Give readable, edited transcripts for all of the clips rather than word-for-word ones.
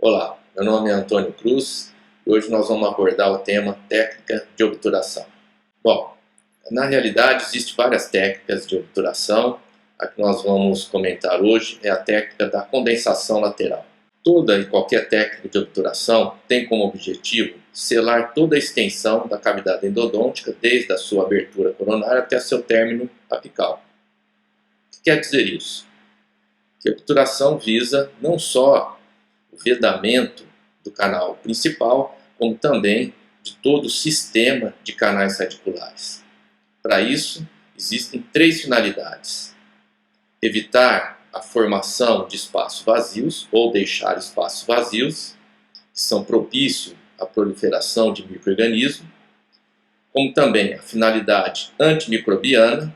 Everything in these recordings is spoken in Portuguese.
Olá, meu nome é Antônio Cruz e hoje nós vamos abordar o tema técnica de obturação. Bom, na realidade existem várias técnicas de obturação. A que nós vamos comentar hoje é a técnica da condensação lateral. Toda e qualquer técnica de obturação tem como objetivo selar toda a extensão da cavidade endodôntica, desde a sua abertura coronária até seu término apical. O que quer dizer isso? Que a obturação visa não só o vedamento do canal principal, como também de todo o sistema de canais radiculares. Para isso, existem três finalidades: evitar a formação de espaços vazios ou deixar espaços vazios, que são propícios à proliferação de micro-organismos, como também a finalidade antimicrobiana,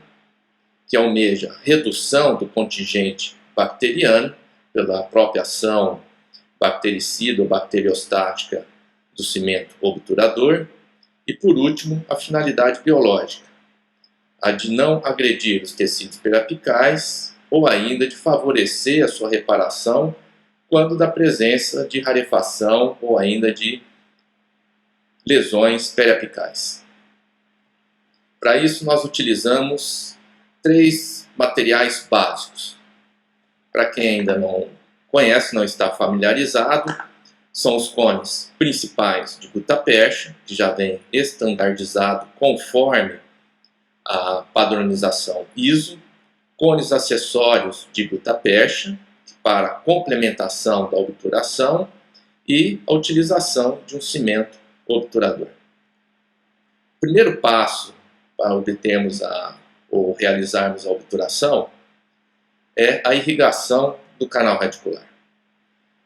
que almeja a redução do contingente bacteriano pela própria ação bactericida ou bacteriostática do cimento obturador, e por último a finalidade biológica, a de não agredir os tecidos periapicais ou ainda de favorecer a sua reparação quando da presença de rarefação ou ainda de lesões periapicais. Para isso nós utilizamos três materiais básicos. Para quem ainda não conhece, não está familiarizado, são os cones principais de gutta-percha, que já vem estandardizado conforme a padronização ISO, cones acessórios de gutta-percha para complementação da obturação e a utilização de um cimento obturador. O primeiro passo para obtermos ou realizarmos a obturação é a irrigação do canal radicular.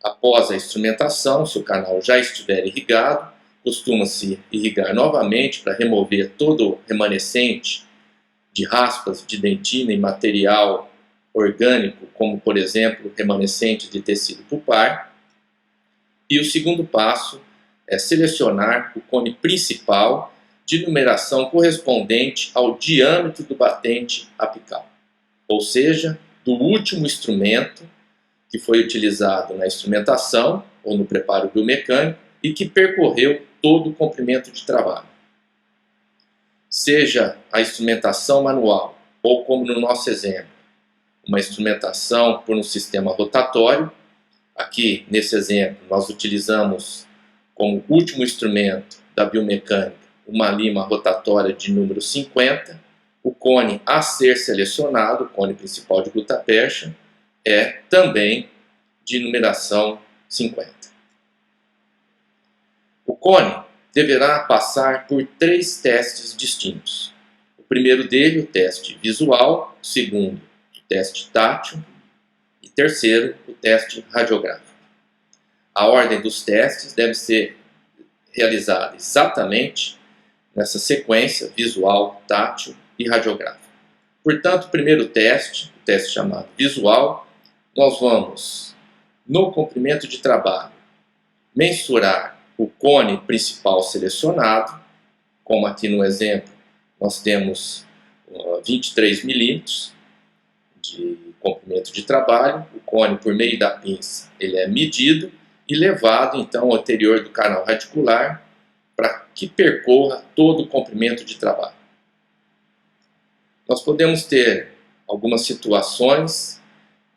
Após a instrumentação, se o canal já estiver irrigado, costuma-se irrigar novamente para remover todo o remanescente de raspas de dentina e material orgânico, como por exemplo remanescente de tecido pulpar. E o segundo passo é selecionar o cone principal de numeração correspondente ao diâmetro do batente apical, ou seja, do último instrumento que foi utilizado na instrumentação ou no preparo biomecânico e que percorreu todo o comprimento de trabalho. Seja a instrumentação manual ou, como no nosso exemplo, uma instrumentação por um sistema rotatório. Aqui, nesse exemplo, nós utilizamos como último instrumento da biomecânica uma lima rotatória de número 50. O cone a ser selecionado, o cone principal de gutta-percha, é também de numeração 50. O cone deverá passar por três testes distintos. O primeiro dele, o teste visual; o segundo, o teste tátil; e terceiro, o teste radiográfico. A ordem dos testes deve ser realizada exatamente nessa sequência: visual, tátil e radiográfico. Portanto, o primeiro teste, o teste chamado visual, nós vamos, no comprimento de trabalho, mensurar o cone principal selecionado, como aqui no exemplo nós temos 23 milímetros de comprimento de trabalho. O cone, por meio da pinça, ele é medido e levado então ao interior do canal radicular para que percorra todo o comprimento de trabalho. Nós podemos ter algumas situações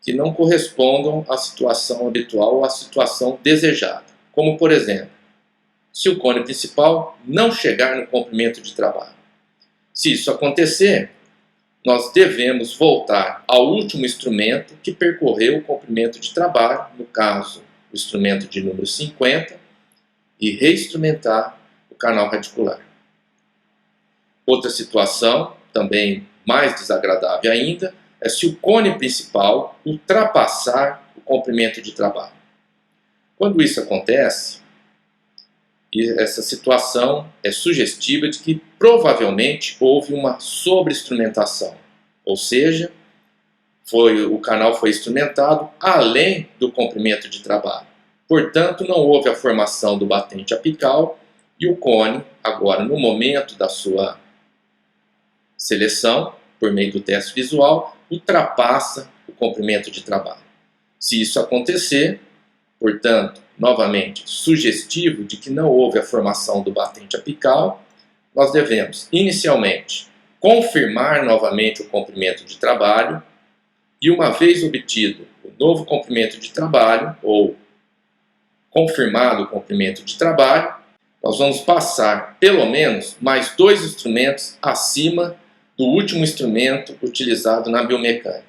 que não correspondam à situação habitual ou à situação desejada, como por exemplo, se o cone principal não chegar no comprimento de trabalho. Se isso acontecer, nós devemos voltar ao último instrumento que percorreu o comprimento de trabalho, no caso, o instrumento de número 50, e reinstrumentar o canal radicular. Outra situação, também mais desagradável ainda, é se o cone principal ultrapassar o comprimento de trabalho. Quando isso acontece, essa situação é sugestiva de que provavelmente houve uma sobreinstrumentação, ou seja, o canal foi instrumentado além do comprimento de trabalho. Portanto, não houve a formação do batente apical e o cone, agora no momento da sua seleção, por meio do teste visual, ultrapassa o comprimento de trabalho. Se isso acontecer, portanto, novamente, sugestivo de que não houve a formação do batente apical, nós devemos, inicialmente, confirmar novamente o comprimento de trabalho e, uma vez obtido o novo comprimento de trabalho, ou confirmado o comprimento de trabalho, nós vamos passar pelo menos mais 2 instrumentos acima do último instrumento utilizado na biomecânica.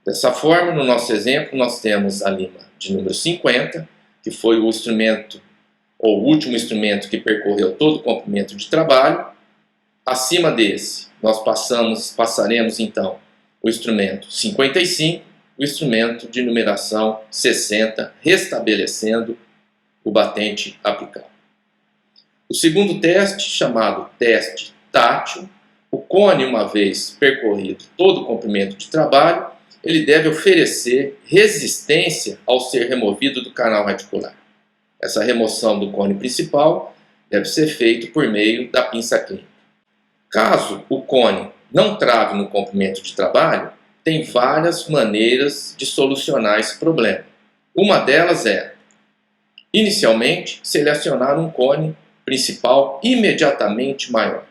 Dessa forma, no nosso exemplo, nós temos a lima de número 50, que foi o instrumento ou o último instrumento que percorreu todo o comprimento de trabalho. Acima desse, nós passaremos então o instrumento 55, o instrumento de numeração 60, restabelecendo o batente apical. O segundo teste, chamado teste tátil, o cone, uma vez percorrido todo o comprimento de trabalho, ele deve oferecer resistência ao ser removido do canal radicular. Essa remoção do cone principal deve ser feita por meio da pinça clínica. Caso o cone não trave no comprimento de trabalho, tem várias maneiras de solucionar esse problema. Uma delas é, inicialmente, selecionar um cone principal imediatamente maior.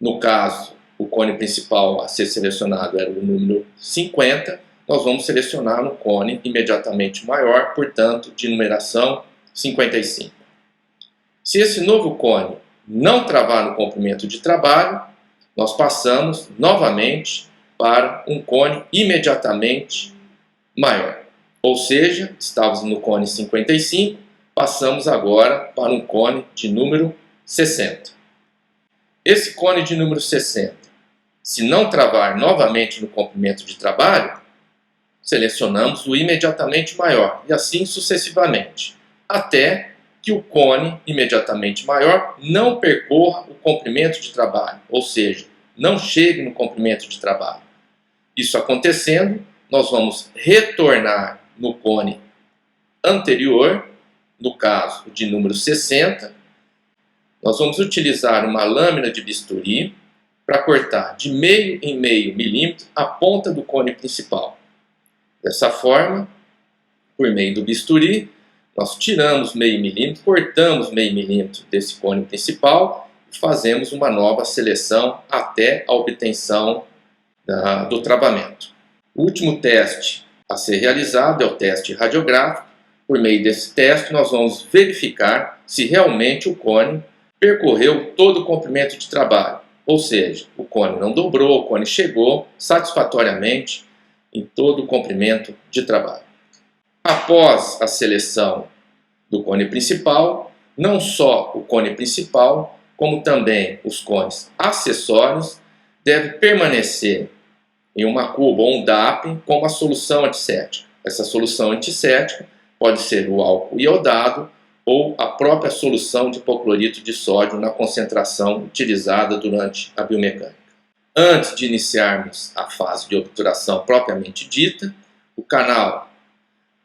No caso, o cone principal a ser selecionado era o número 50, nós vamos selecionar um cone imediatamente maior, portanto, de numeração 55. Se esse novo cone não travar no comprimento de trabalho, nós passamos novamente para um cone imediatamente maior. Ou seja, estávamos no cone 55, passamos agora para um cone de número 60. Esse cone de número 60, se não travar novamente no comprimento de trabalho, selecionamos o imediatamente maior e assim sucessivamente, até que o cone imediatamente maior não percorra o comprimento de trabalho, ou seja, não chegue no comprimento de trabalho. Isso acontecendo, nós vamos retornar no cone anterior, no caso de número 60, nós vamos utilizar uma lâmina de bisturi para cortar de meio em meio milímetro a ponta do cone principal. Dessa forma, por meio do bisturi, nós tiramos meio milímetro, cortamos meio milímetro desse cone principal e fazemos uma nova seleção até a obtenção do travamento. O último teste a ser realizado é o teste radiográfico. Por meio desse teste, nós vamos verificar se realmente o cone percorreu todo o comprimento de trabalho. Ou seja, o cone não dobrou, o cone chegou satisfatoriamente em todo o comprimento de trabalho. Após a seleção do cone principal, não só o cone principal, como também os cones acessórios, devem permanecer em uma cuba ou um DAP com uma solução antissética. Essa solução antissética pode ser o álcool iodado ou a própria solução de hipoclorito de sódio na concentração utilizada durante a biomecânica. Antes de iniciarmos a fase de obturação propriamente dita, o canal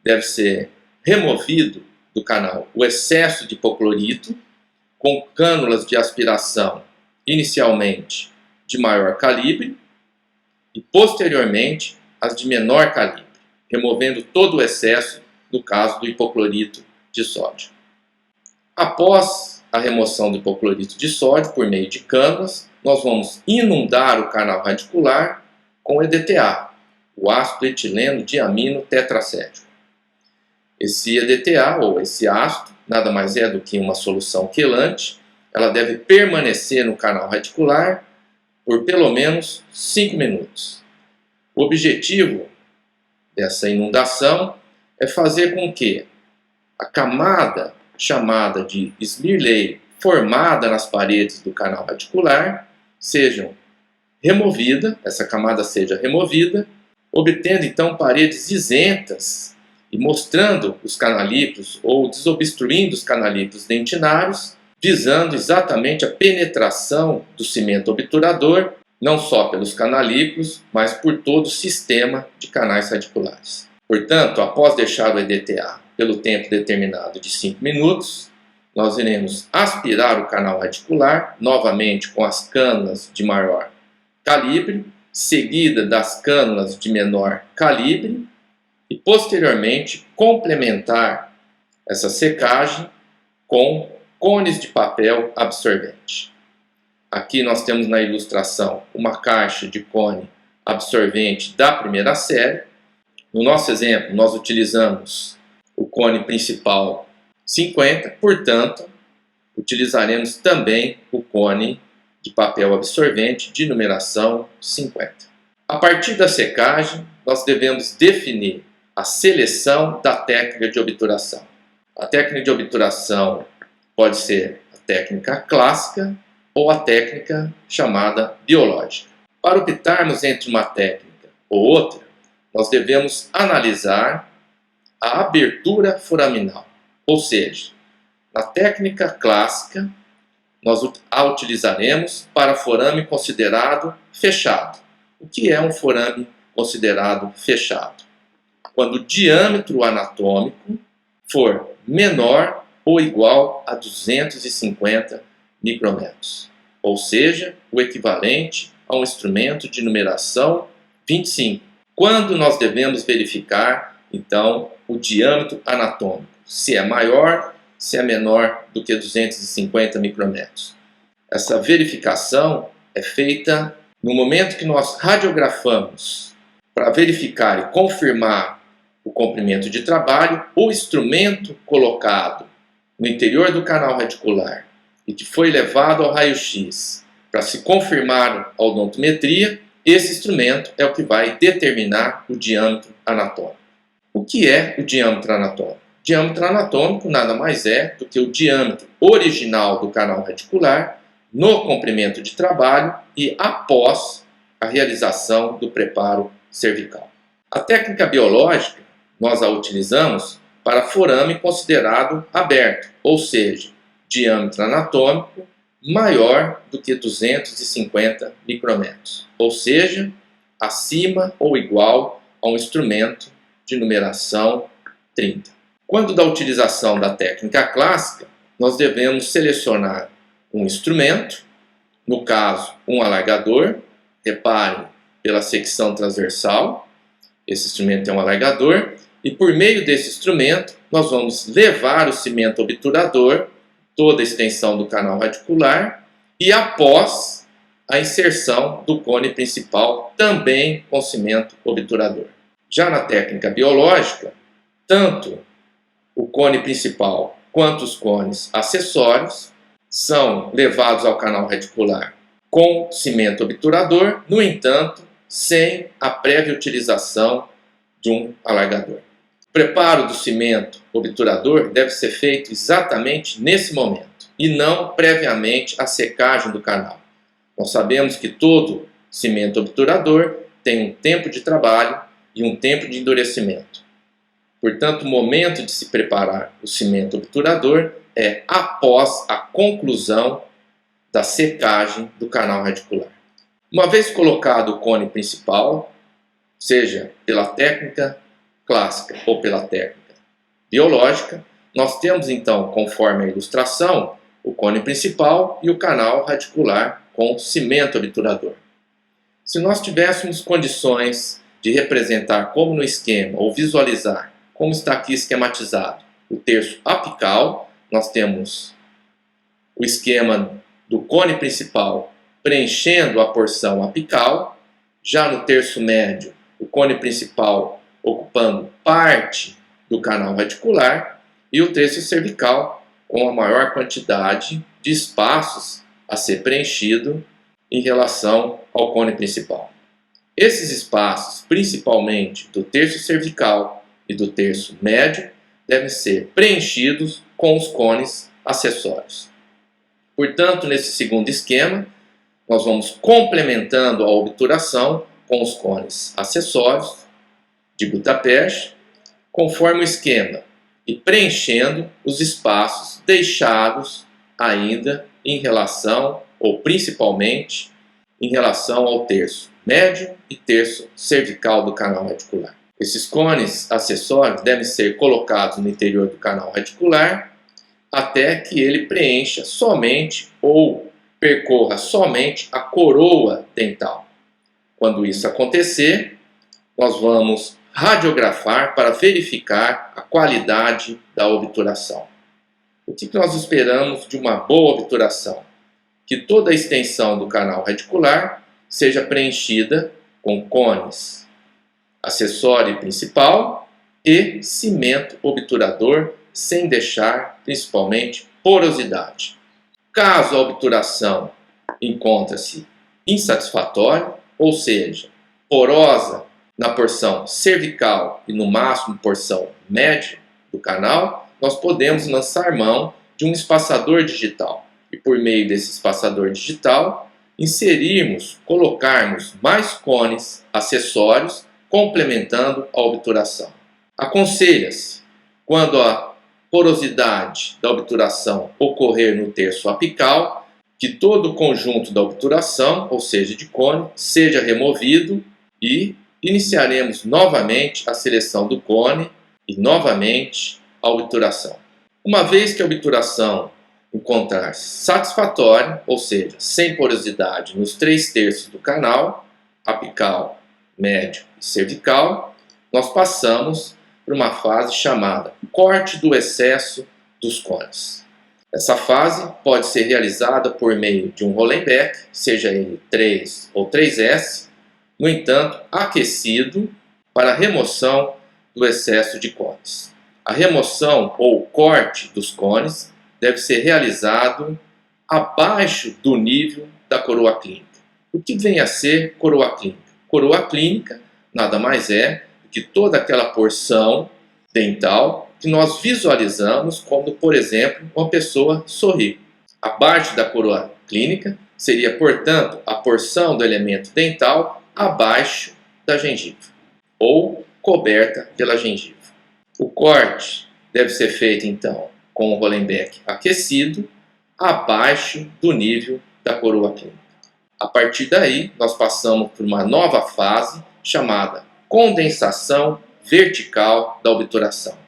deve ser removido do canal o excesso de hipoclorito com cânulas de aspiração inicialmente de maior calibre e posteriormente as de menor calibre, removendo todo o excesso no caso do hipoclorito de sódio. Após a remoção do hipoclorito de sódio por meio de cânulas, nós vamos inundar o canal radicular com EDTA, o ácido etileno diamino tetracético. Esse EDTA, ou esse ácido, nada mais é do que uma solução quelante. Ela deve permanecer no canal radicular por pelo menos 5 minutos. O objetivo dessa inundação é fazer com que a camada chamada de smear layer, formada nas paredes do canal radicular, seja removida, essa camada seja removida, obtendo então paredes isentas e mostrando os canalículos ou desobstruindo os canalículos dentinários, visando exatamente a penetração do cimento obturador, não só pelos canalículos, mas por todo o sistema de canais radiculares. Portanto, após deixar o EDTA pelo tempo determinado de 5 minutos, nós iremos aspirar o canal radicular, novamente com as cânulas de maior calibre, seguida das cânulas de menor calibre, e posteriormente complementar essa secagem com cones de papel absorvente. Aqui nós temos na ilustração uma caixa de cone absorvente da primeira série. No nosso exemplo, nós utilizamos o cone principal 50, portanto, utilizaremos também o cone de papel absorvente de numeração 50. A partir da secagem, nós devemos definir a seleção da técnica de obturação. A técnica de obturação pode ser a técnica clássica ou a técnica chamada biológica. Para optarmos entre uma técnica ou outra, nós devemos analisar a abertura foraminal, ou seja, na técnica clássica, nós a utilizaremos para forame considerado fechado. O que é um forame considerado fechado? Quando o diâmetro anatômico for menor ou igual a 250 micrômetros, ou seja, o equivalente a um instrumento de numeração 25. Quando nós devemos verificar, então, o diâmetro anatômico, se é maior, se é menor do que 250 micrômetros. Essa verificação é feita no momento que nós radiografamos para verificar e confirmar o comprimento de trabalho. O instrumento colocado no interior do canal radicular e que foi levado ao raio-x para se confirmar a odontometria, esse instrumento é o que vai determinar o diâmetro anatômico. O que é o diâmetro anatômico? O diâmetro anatômico nada mais é do que o diâmetro original do canal radicular no comprimento de trabalho e após a realização do preparo cervical. A técnica biológica nós a utilizamos para forame considerado aberto, ou seja, diâmetro anatômico maior do que 250 micrômetros, ou seja, acima ou igual a um instrumento de numeração 30. Quando da utilização da técnica clássica, nós devemos selecionar um instrumento, no caso, um alargador. Reparem pela secção transversal, esse instrumento é um alargador, e por meio desse instrumento, nós vamos levar o cimento obturador, toda a extensão do canal radicular, e após a inserção do cone principal, também com cimento obturador. Já na técnica biológica, tanto o cone principal quanto os cones acessórios são levados ao canal radicular com cimento obturador, no entanto, sem a prévia utilização de um alargador. O preparo do cimento obturador deve ser feito exatamente nesse momento e não previamente à secagem do canal. Nós sabemos que todo cimento obturador tem um tempo de trabalho e um tempo de endurecimento. Portanto, o momento de se preparar o cimento obturador é após a conclusão da secagem do canal radicular. Uma vez colocado o cone principal, seja pela técnica clássica ou pela técnica biológica, nós temos então, conforme a ilustração, o cone principal e o canal radicular com cimento obturador. Se nós tivéssemos condições de representar como no esquema ou visualizar como está aqui esquematizado o terço apical, nós temos o esquema do cone principal preenchendo a porção apical, já no terço médio, o cone principal ocupando parte do canal radicular e o terço cervical com a maior quantidade de espaços a ser preenchido em relação ao cone principal. Esses espaços, principalmente do terço cervical e do terço médio, devem ser preenchidos com os cones acessórios. Portanto, nesse segundo esquema, nós vamos complementando a obturação com os cones acessórios de gutta-percha, conforme o esquema, e preenchendo os espaços deixados ainda em relação, ou principalmente, em relação ao terço médio e terço cervical do canal radicular. Esses cones acessórios devem ser colocados no interior do canal radicular até que ele preencha somente ou percorra somente a coroa dental. Quando isso acontecer, nós vamos radiografar para verificar a qualidade da obturação. O que nós esperamos de uma boa obturação? Que toda a extensão do canal radicular seja preenchida com cones acessório principal e cimento obturador, sem deixar principalmente porosidade. Caso a obturação encontre-se insatisfatória, ou seja, porosa na porção cervical e no máximo porção média do canal, nós podemos lançar mão de um espaçador digital e, por meio desse espaçador digital, colocarmos mais cones acessórios complementando a obturação. Aconselha-se, quando a porosidade da obturação ocorrer no terço apical, que todo o conjunto da obturação, ou seja, de cone, seja removido e iniciaremos novamente a seleção do cone e novamente a obturação. Uma vez que a obturação encontrar-se satisfatória, ou seja, sem porosidade nos 3/3 do canal, apical, médio e cervical, nós passamos por uma fase chamada corte do excesso dos cones. Essa fase pode ser realizada por meio de um Rollenbeck, seja ele 3 ou 3S, no entanto, aquecido para a remoção do excesso de cones. A remoção ou corte dos cones deve ser realizado abaixo do nível da coroa clínica. O que vem a ser coroa clínica? Coroa clínica nada mais é do que toda aquela porção dental que nós visualizamos quando, por exemplo, uma pessoa sorri. Abaixo da coroa clínica seria, portanto, a porção do elemento dental abaixo da gengiva ou coberta pela gengiva. O corte deve ser feito, então, com o Rollenbeck aquecido abaixo do nível da coroa clínica. A partir daí, nós passamos por uma nova fase chamada condensação vertical da obturação.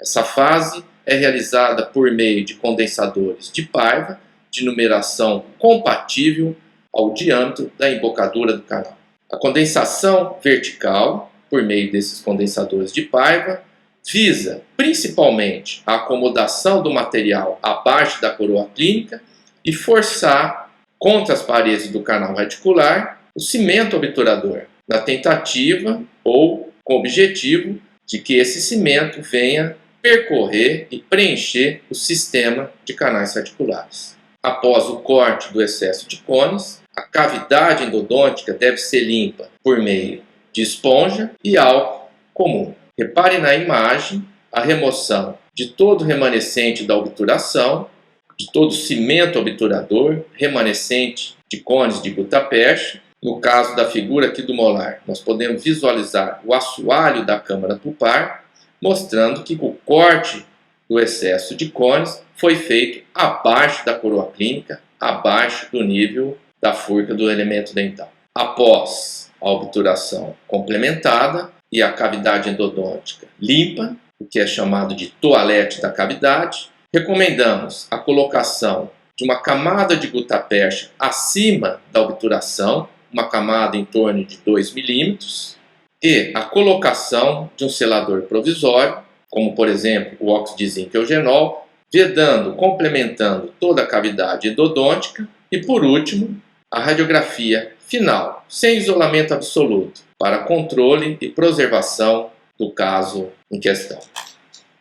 Essa fase é realizada por meio de condensadores de Paiva de numeração compatível ao diâmetro da embocadura do canal. A condensação vertical, por meio desses condensadores de Paiva, visa principalmente a acomodação do material abaixo da coroa clínica e forçar contra as paredes do canal radicular o cimento obturador, na tentativa ou com o objetivo de que esse cimento venha percorrer e preencher o sistema de canais radiculares. Após o corte do excesso de cones, a cavidade endodôntica deve ser limpa por meio de esponja e álcool comum. Repare na imagem a remoção de todo o remanescente da obturação, de todo o cimento obturador, remanescente de cones de gutapercha. No caso da figura aqui do molar, nós podemos visualizar o assoalho da câmara pulpar, mostrando que o corte do excesso de cones foi feito abaixo da coroa clínica, abaixo do nível da furca do elemento dental. Após a obturação complementada e a cavidade endodôntica limpa, o que é chamado de toalete da cavidade, recomendamos a colocação de uma camada de gutapercha acima da obturação, uma camada em torno de 2 milímetros, e a colocação de um selador provisório, como por exemplo o óxido de zinco eugenol, vedando, complementando toda a cavidade endodôntica, e por último, a radiografia final, sem isolamento absoluto, para controle e preservação do caso em questão.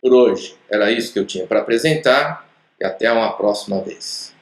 Por hoje era isso que eu tinha para apresentar e até uma próxima vez.